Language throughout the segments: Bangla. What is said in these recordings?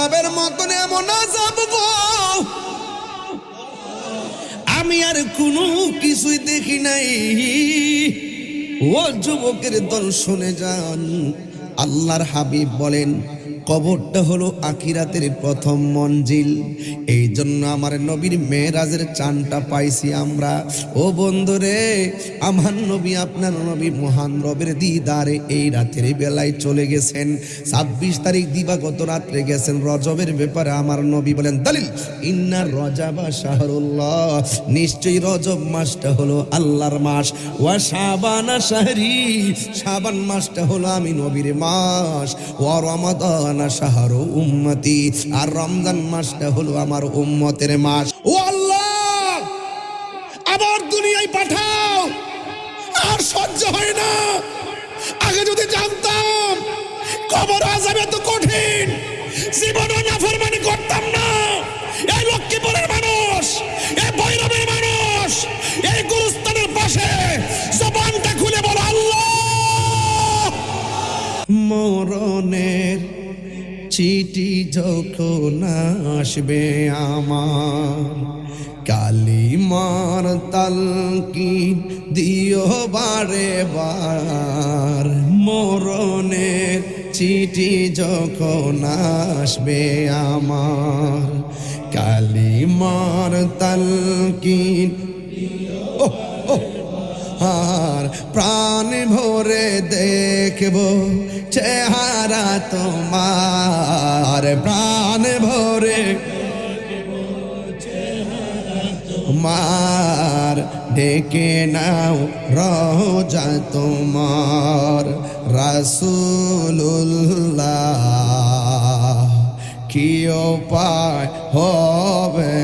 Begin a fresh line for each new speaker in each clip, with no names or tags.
আযাবের মতন এমন আযাব গো, আমি আর কোনো কিছুই দেখি নাই। ও যুবকের দল শুনে যান, আল্লাহর হাবিব বলেন কবরটা হলো আখিরাতের প্রথম মঞ্জিল। এই জন্য আমার নবীর মেরাজের চানটা পাইছি আমরা। ও বন্ধুরে, আমার নবী আপনার নবী মহান রবের দিদারে এই রাতের বেলায় চলে গেছেন। 26 তারিখ দিবাগত রাত্রে গেছেন। রজবের ব্যাপারে আমার নবী বলেন দলিল ইন্না রজাবা শাহরুল্লাহ, নিশ্চয়ই রজব মাসটা হলো আল্লাহর মাস। ওয়া শাবানা শাহরি, শাবান মাসটা হলো আমি নবীর মাস। ওয়া রমাদান শাহরু উম্মতি, আর রমজান মাসটা হলো আমার উম্মতের মাস। ও আল্লাহ, আবার দুনিয়ায় পাঠাও, আর সহ্য হয় না। আগে যদি জানতাম কবর আযাব এত কঠিন, জীবনে নাফরমানি করতাম না। এই লক্ষ্মীপুরের মানুষ, এই ভৈরবের মানুষ, এই গুরুস্থানের পাশে জবানটা খুলে বলো আল্লাহ। মরণের চিঠি যখন আসবে আমার, কালিমার তালকিন দিও বারে বার। মরণের চিঠি যখন আসবে আমার, কালিমার তালকিন আর প্রাণ ভরে দেখব চেহারা তোমার, প্রাণ ভরে তোমার, ডেকে নাও রওজা তোমার। রাসূলুল্লাহ কি উপায় হবে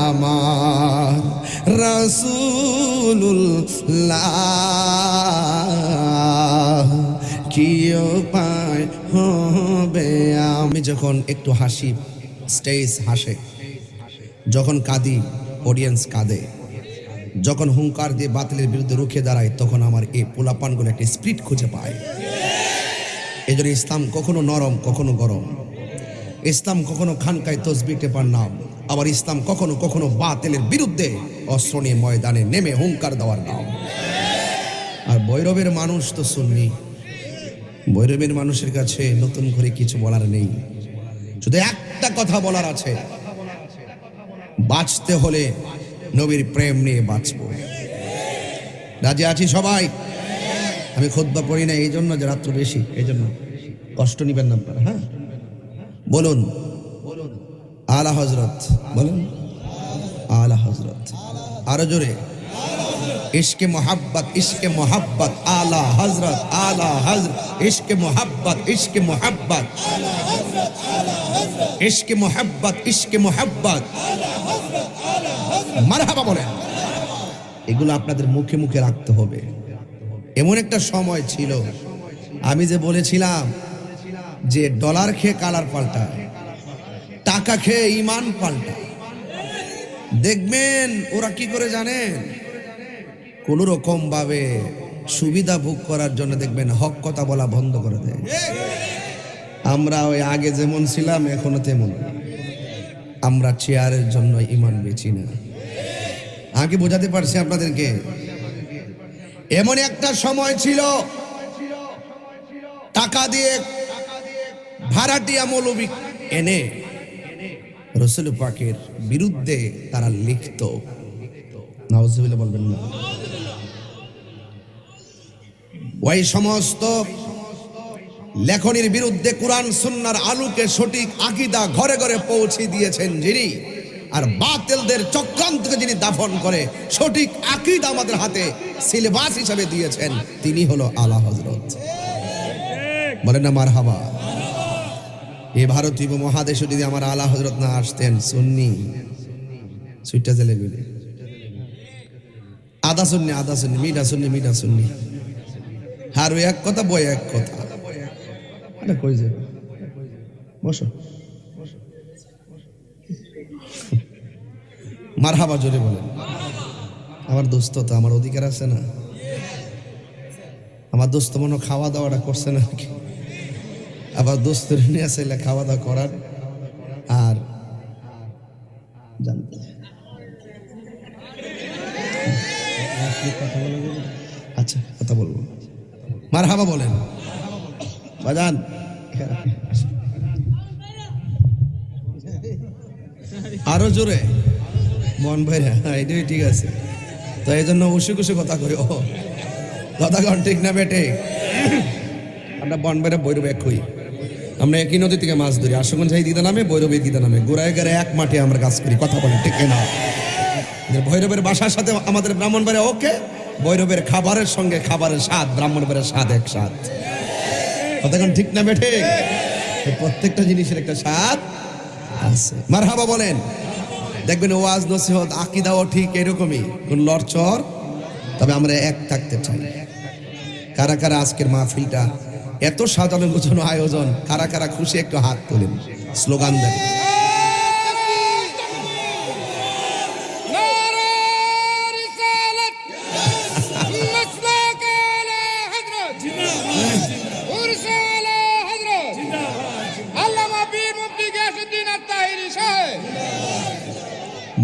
আমার, রাসূলুল্লাহ কি উপায় হবে। আমি যখন একটু হাসি, স্টেজ হাসে, যখন কাঁদি অডিয়েন্স কাঁদে, যখন হুঙ্কার দিয়ে বাতিলের বিরুদ্ধে রুখে দাঁড়ায়, তখন আমার এই পোলাপানগুলো একটা স্পিরিট খুঁজে পায়। এই জন্য ইসলাম কখনো নরম কখনো গরম, ইসলাম কখনো খানকায় তসবিহ টেপার নাম, আবার ইসলাম কখনো কখনো বাতিলের বিরুদ্ধে অস্ত্র নিয়ে ময়দানে নেমে হুঙ্কার দেওয়ার নাম। আর ভৈরবের মানুষ তো সুন্নি, ভৈরবের মানুষের কাছে নতুন করে কিছু বলার নেই, শুধু একটা কথা বলার আছে, বাঁচতে হলে নবীর প্রেম নিয়ে বাঁচব। রাজি আছি সবাই? আমি খুতবা পড়ি না এই জন্য যে রাত্র বেশি, এই জন্য কষ্ট নিবেন না আপনারা। হ্যাঁ বলুন আলা হযরত, বলুন আলা হযরত, আরো জোরে ইশকে মোহাব্বত, ইশকে মোহাব্বত, আলা হযরত, আলা হযরত, ইশকে মোহাব্বত, ইশকে মোহাব্বত, ইশকে মোহাব্বত, ইশকে মোহাব্বত, মারহাবা বলেন। এগুলো আপনাদের মুখে মুখে রাখতে হবে। এমন একটা সময় ছিল, আমি যে বলেছিলাম যে ডলার খেয়ে কালার পাল্টায়, টাকা খেয়ে ঈমান পাল্টায়। দেখবেন ওরা কি করে জানেন, কোন রকম ভাবে সুবিধা ভোগ করার জন্য দেখবেন হক কথা বলা বন্ধ করে দেয়। আমরা ওই আগে যেমন ছিলাম এখনো তেমন। আমরা চেয়ারের জন্য ঈমান বেচি না। আগে বোঝাতে পারছি আপনাদেরকে। এমন একটা সময় ছিল, টাকা দিয়ে ভাড়াটিয়া মৌলবি এনে রাসূল পাকের বিরুদ্ধে তারা লিখত। নাউজুবিল্লাহ বলবেন না। ওই সমস্ত লেখনির বিরুদ্ধে কোরআন সুন্নাহর আলোকে সঠিক আকীদা ঘরে ঘরে পৌঁছে দিয়েছেন যিনি, আর বাতিলদের চক্রান্তকে যিনি দাফন করে সঠিক আকীদা আমাদের হাতে সিলেবাস হিসেবে দিয়েছেন, তিনি হলো আলা হযরত। বলেন না মারহাবা। এই ভারতীয় মহাদেশে যদি আমার আলা হযরত না আসতেন, সুন্নি সুইটা জেলে গেলে আদা সুন্নি, আদা সুন্নি, মিঠা সুন্নি, মিঠা সুন্নি, আর ওই এক কথা বই এক কথা। কই যে বসো, মারহাবা জোরে বলেন। আমার দোস্ত তো, আমার অধিকার আছে না? আমার দোস্ত মনে খাওয়া দাওয়াটা করছে না, আবার দোস্তের নিয়ে আসলে খাওয়া দাওয়া করার মারহাবা বলেন বাজান। আরো জোরে মন ভাইরা, এটাই ঠিক আছে। তো এই জন্য উসে কুসে কথা কই, ও কথা কন ঠিক না বেটে? আমরা বন ভাইরা বৈরব এক হই, আমরা একই নদী থেকে মাছ ধরি। আশুগঞ্জ এই দিদা নামে, বৈরবের দিদা নামে, গোড়ায় গেড়ে এক মাঠে আমরা কাজ করি। কথা বলেন ঠিক না? ভৈরবের বাসার সাথে আমাদের ব্রাহ্মণবাড়িয়া ওকে, ভৈরবের খাবারের সঙ্গে খাবারের স্বাদ, ব্রাহ্মণবাড়িয়ার স্বাদ এক স্বাদ। কতক্ষণ ঠিক না বেঠে? প্রত্যেকটা জিনিসের একটা স্বাদ আছে। মারহাবা বলেন। দেখবেন ওয়াজ নসিহত আকীদাও ঠিক এরকমই, কোন লড়চড়। তবে আমরা এক থাকতে চাই। কারা কারা আজকের মাহফিলটা এত সাজানো গোছানো আয়োজন, কারা কারা খুশি একটু হাত তোলেন, স্লোগান দেন।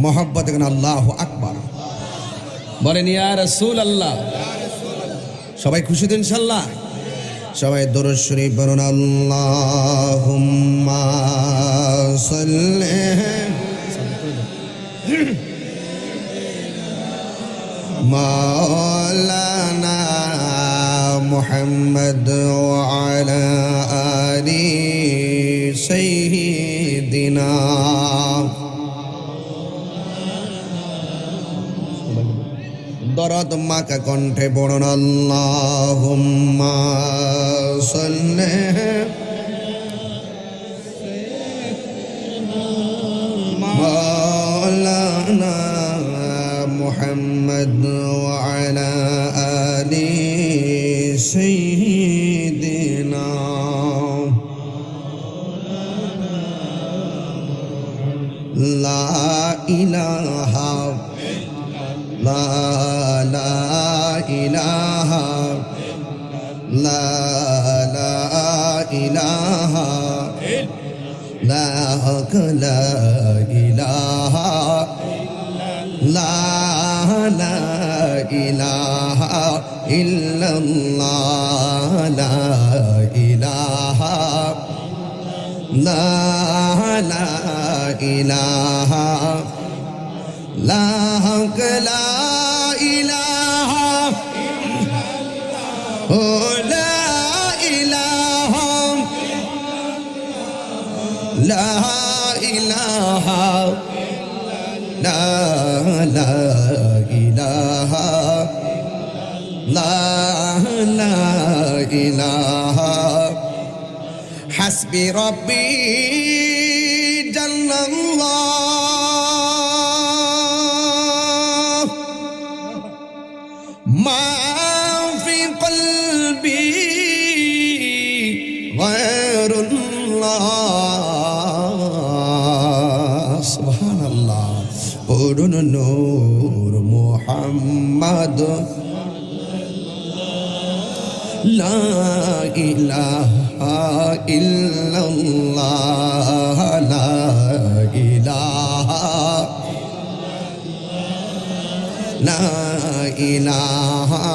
মোহাব্বত এখন আল্লাহু আকবার বলেন, ইয়া রাসূলুল্লাহ। সবাই খুশি তো ইনশাআল্লাহ? সবাই দরুদ শরীফ পড়ুন। আল্লাহুম্মা সাল্লি মাওলানা মুহাম্মদ ওয়া আলা আলি সাইয়্যিদিনা। দরদ মাকা কণ্ঠে পড়ুন। আল্লাহুম্মা সাল্লি মাওলানা মুহাম্মদ ওয়া আলা আলি সাইয়্যিদিনা। লা ইলাহা লা লা ইলাহা লা লা ইলাহা লা লা ইলাহা লা লা ইলাহা ইল্লাল্লাহ লা ইলাহা লা লা ইলাহা লা লা ইলাহা ও লা ইলাহা লা ইলাহা লা লা ইলাহা লা লা ইলাহা হাসবি রব্বি জাল্লাল্লাহ মা ফি কলবি গায়রুল্লাহ। সুবহানাল্লাহ। পড়ুন নূর মুহাম্মদ লা ইলাহা ইল্লাল্লাহ লা ইলাহা লা ইলাহা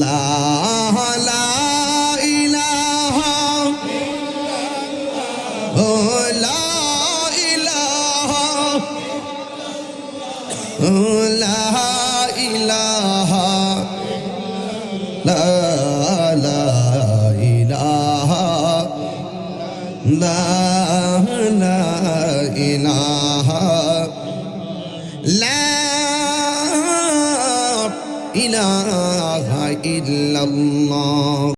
লা লা ইলাহা ও লা ইলাহা ও লা ইলাহা লা লা ইলাহা লা লা ইলাহা লা ইলাহা ইল্লাল্লাহ।